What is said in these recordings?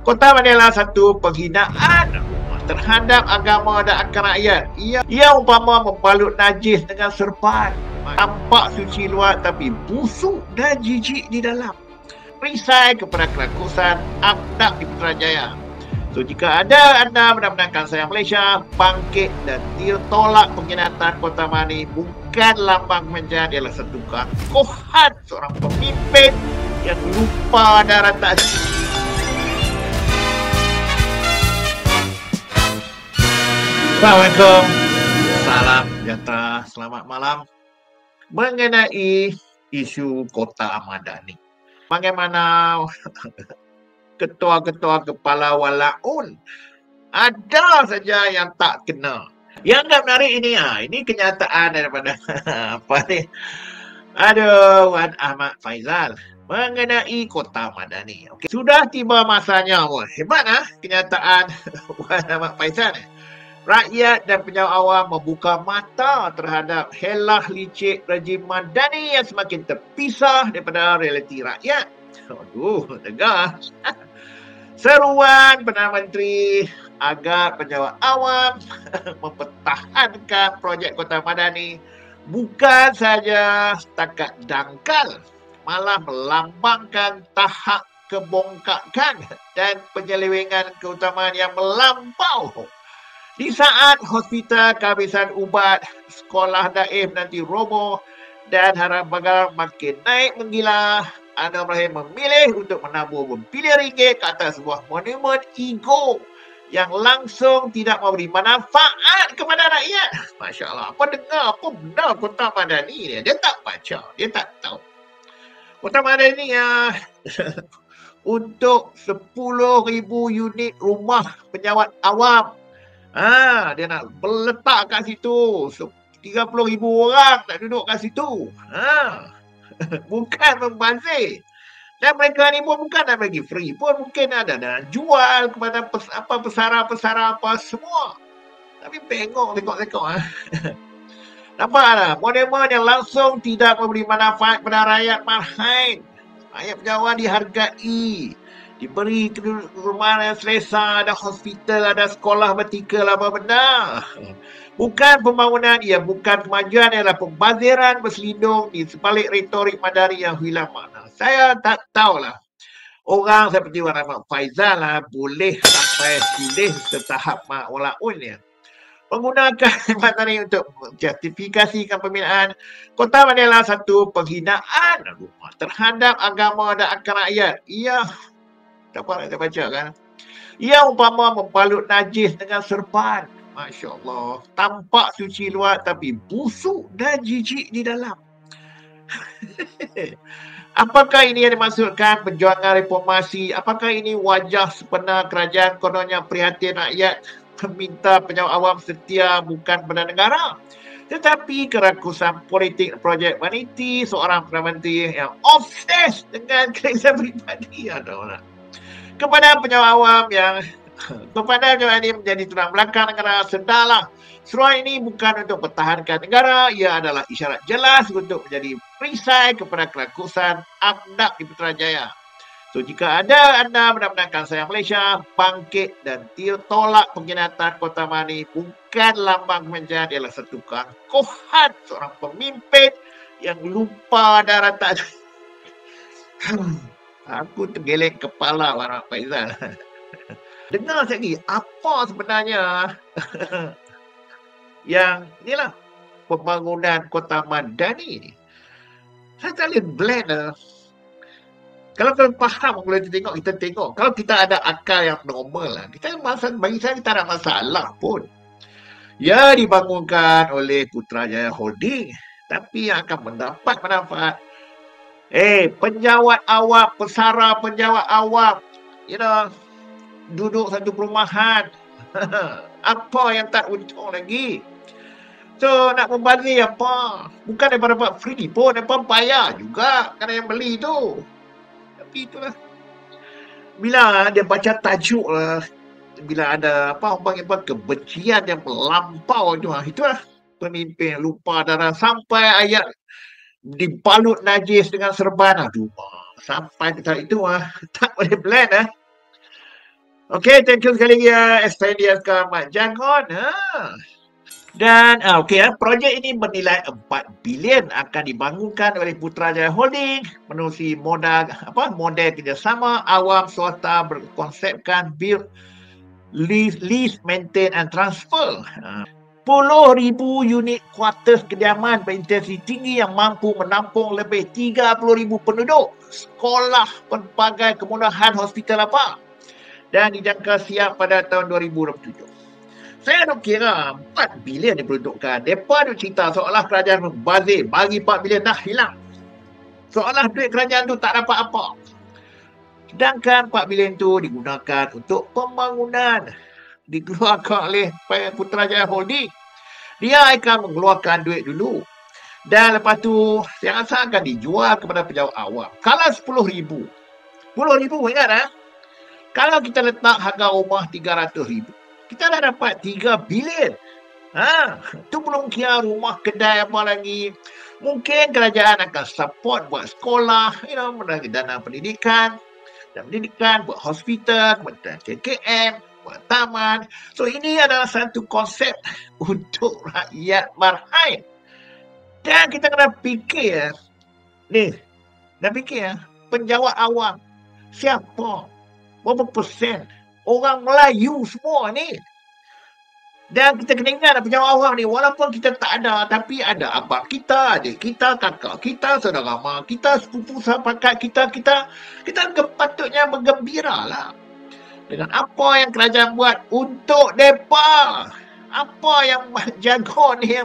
Kota adalah satu penghinaan terhadap agama dan akal rakyat. Ia umpama membalut najis dengan serban. Tampak suci luar tapi busuk dan jijik di dalam. Perisai kepada kerakusan Abdak di Putrajaya. So, jika ada anda benar-benar sayang Malaysia, bangkit dan tolak pengkhianatan Kota Mani bukan lambang kebencian, ialah satu keangkuhan seorang pemimpin yang lupa daratan. Assalamualaikum. Salam sejahtera. Selamat malam. Mengenai isu Kota Madani. Bagaimana ketua-ketua kepala walaun ada saja yang tak kena. Yang tak menarik ini kenyataan daripada apa ni? Aduh, Wan Ahmad Faizal mengenai Kota Madani. Okey, sudah tiba masanya pun. Hebat kenyataan Wan Ahmad Faizal. Rakyat dan pejabat awam membuka mata terhadap helah licik rejim Madani yang semakin terpisah daripada realiti rakyat. Aduh, tegar. Seruan Perdana Menteri agar pejabat awam mempertahankan projek Kota Madani bukan saja setakat dangkal, malah melambangkan tahap kebongkakan dan penyelewengan keutamaan yang melampau. Di saat hospital kehabisan ubat, sekolah daif nanti roboh dan harap bagar makin naik menggila, Anwar Ibrahim memilih untuk menabur berbilion ringgit ke atas sebuah monumen ego yang langsung tidak memberi manfaat kepada rakyat. Masya Allah, apa dengar apa benda Kota Madani ni? Dia tak baca, dia tak tahu. Kota Madani untuk 10,000 unit rumah pejabat awam. Dia nak letak kat situ 30,000 orang nak duduk kat situ. Bukan membazir. Dan mereka ni pun bukan nak bagi free pun, mungkin ada nak jual kepada pesara-pesara apa semua. Tapi tengok. Nampak tak? Monumen yang langsung tidak memberi manfaat kepada rakyat marhain. Rakyat pejabat dihargai, diberi rumah yang selesa, ada hospital, ada sekolah vertikal, apa benda. Bukan pembangunan, bukan kemajuan, ialah pembaziran berselindung di sebalik retorik Madani yang hilang makna. Saya tak tahulah. Orang seperti Wan Ahmad Faizal boleh sampai pilih setahap walaun ya. Menggunakan Madani untuk justifikasikan pembinaan Kota Madani adalah satu penghinaan terhadap agama dan akal rakyat. Apa nak saya baca kan? Ia umpama membalut najis dengan serban. Masya Allah. Tampak suci luar tapi busuk dan jijik di dalam. Apakah ini yang dimaksudkan perjuangan reformasi? Apakah ini wajah sebenar kerajaan kononnya prihatin rakyat, meminta pejabat awam setia bukan pada negara? Tetapi kerakusan politik projek vaniti seorang Perdana Menteri yang obses dengan kerajaan pribadi. Kepada pejabat awam yang kepada pejabat ini menjadi tulang belakang negara, sedarlah seruan ini bukan untuk pertahankan negara, ia adalah isyarat jelas untuk menjadi perisai kepada kerakusan Abdak di Putrajaya. So, jika ada anda benar-benar sayang Malaysia, bangkit dan tolak pengkhianatan Kota Mani bukan lambang kebencian, ialah satu keangkuhan seorang pemimpin yang lupa daratan. Aku tergeleng kepala Wan Ahmad Faizal. Dengar sekali, apa sebenarnya yang inilah pembangunan Kota Madani ni. Saya tak boleh blend Kalau kalian faham, kita tengok. Kalau kita ada akal yang normal bagi saya kita ada masalah pun. Ya, dibangunkan oleh Putrajaya Holding, tapi yang akan mendapat manfaat penjawat awam, pesara penjawat awam, duduk satu perumahan. Apa yang tak untung lagi? So, nak membazir apa? Bukan daripada dapat free pun, dapat bayar juga kerana yang beli tu. Tapi itulah. Bila dia baca tajuk bila ada kebencian yang melampau itulah pemimpin lupa darah sampai ayat dibalut najis dengan serban. Aduh, sampai kita itu tak boleh blend Okey, thank you sekali lagi Expedia Mak Jangon. Dan projek ini bernilai 4 bilion akan dibangunkan oleh Putrajaya Holding menerusi model kerjasama awam swasta berkonsepkan build, lease, maintain and transfer. 10,000 unit kuartus kediaman berintensiti tinggi yang mampu menampung lebih 30,000 penduduk, sekolah, pelbagai kemudahan hospital dan dijangka siap pada tahun 2027. Saya nak kira 4 bilion diperuntukkan. Mereka tu cerita seolah kerajaan membazir, bagi 4 bilion dah hilang. Seolah duit kerajaan tu tak dapat apa. Sedangkan 4 bilion tu digunakan untuk pembangunan. Dikeluarkan oleh Putrajaya Holding. Dia akan mengeluarkan duit dulu. Dan lepas tu, saya rasa akan dijual kepada pejabat awam. Kalau 10,000. 10,000 ingat Kalau kita letak harga rumah 300,000. Kita dah dapat 3 bilion. Tu belum kira rumah, kedai apa lagi. Mungkin kerajaan akan support buat sekolah, dana pendidikan, buat hospital, buat KKM, buat taman. So ini adalah satu konsep untuk rakyat Bahrain. Dan kita kena fikir, penjawat awam, siapa? Berapa persen? Orang Melayu semua ni. Dan kita kena ingat penjawat awam ni, walaupun kita tak ada, tapi ada abang kita, adik kita, kakak kita, saudara mara kita, sepupu sahabat kita patutnya bergembira lah dengan apa yang kerajaan buat untuk mereka. Apa yang Jangon ni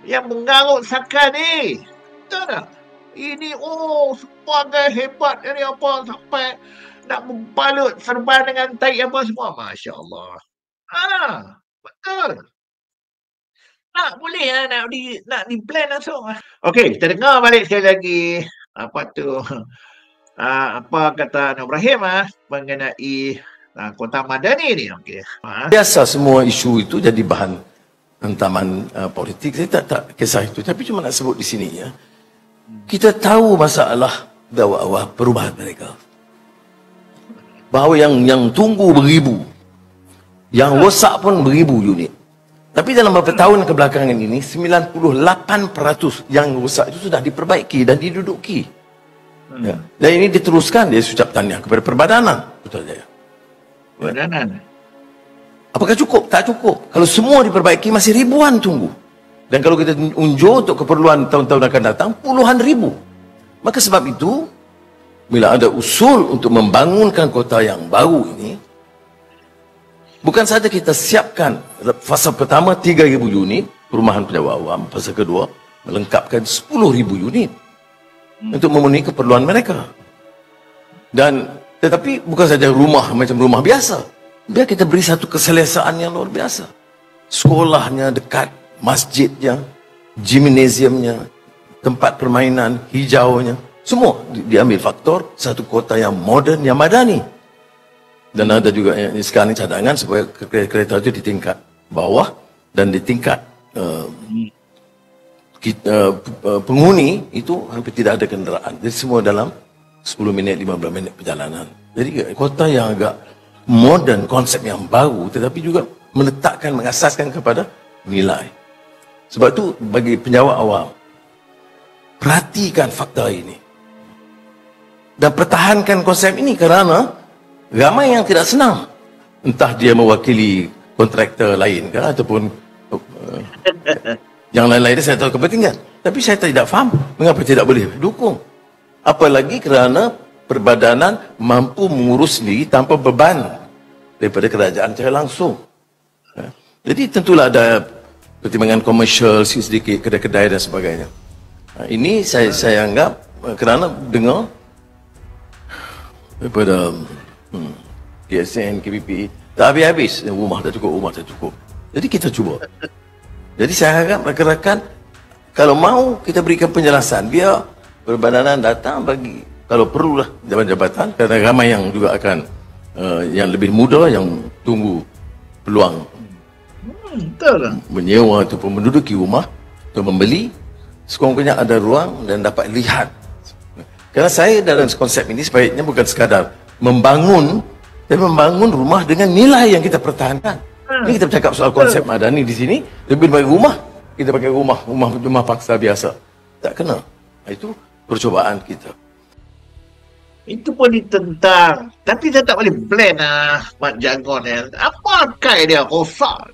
yang mengarut sakan ni. Betul tak? Ini sebagai hebat dari apa sampai nak membalut serban dengan tai apa semua. Masya Allah. Betul. Boleh nak di plan langsung. Okey, kita dengar balik sekali lagi apa kata Nur Ibrahim mengenai Kota Madani ni. Okey. Biasa semua isu itu jadi bahan hantaman politik. Saya tak kisah itu, tapi cuma nak sebut di sini kita tahu masalah dakwah perubahan mereka. Bahawa yang tunggu beribu, yang rosak pun beribu unit. Tapi dalam beberapa tahun kebelakangan ini, 98% yang rosak itu sudah diperbaiki dan diduduki. Dan ini diteruskan, dia ucap tahniah kepada Perbadanan Putrajaya. Perbadanan. Apakah cukup? Tak cukup. Kalau semua diperbaiki, masih ribuan tunggu. Dan kalau kita unjuk untuk keperluan tahun-tahun akan datang, puluhan ribu. Maka sebab itu, bila ada usul untuk membangunkan kota yang baru ini, bukan saja kita siapkan fasa pertama 3,000 unit perumahan pejabat awam, fasa kedua melengkapkan 10,000 unit untuk memenuhi keperluan mereka. Tetapi bukan saja rumah macam rumah biasa, biar kita beri satu keselesaan yang luar biasa. Sekolahnya dekat, masjidnya, gimnasiumnya, tempat permainan, hijaunya, semua diambil faktor satu kota yang moden, yang madani. Dan ada juga sekarang cadangan supaya kereta itu di tingkat bawah dan di tingkat penghuni itu hampir tidak ada kenderaan. Jadi semua dalam 10 minit, 15 minit perjalanan. Jadi kota yang agak moden, konsep yang baru, tetapi juga meletakkan, mengasaskan kepada nilai. Sebab itu bagi penjawat awam, perhatikan fakta ini dan pertahankan konsep ini, kerana ramai yang tidak senang. Entah dia mewakili kontraktor lain ke, ataupun yang lain-lain, saya tahu kepentingan. Tapi saya tidak faham mengapa tidak boleh dukung. Apalagi kerana Perbadanan mampu mengurus sendiri tanpa beban daripada kerajaan secara langsung. Jadi tentulah ada pertimbangan komersial sedikit, kedai-kedai dan sebagainya. Ini saya anggap kerana dengar daripada PSN, KPP, tak habis-habis, rumah tak cukup. Jadi kita cuba. Jadi saya harap rakan-rakan, kalau mau kita berikan penjelasan, biar Perbadanan datang bagi, kalau perlulah jabatan-jabatan, kerana ramai yang juga akan yang lebih muda yang tunggu peluang menyewa ataupun menduduki rumah atau membeli, sekurang-kurangnya ada ruang dan dapat lihat. Kerana saya dalam konsep ini sebaiknya bukan sekadar membangun dan membangun rumah dengan nilai yang kita pertahankan. Ini kita bercakap soal konsep madani di sini, lebih daripada rumah, kita pakai rumah paksa biasa. Tak kena. Itu percubaan kita. Itu pun ditentang. Tapi saya tak boleh blend Mat Jagon. Apa kai dia rosak.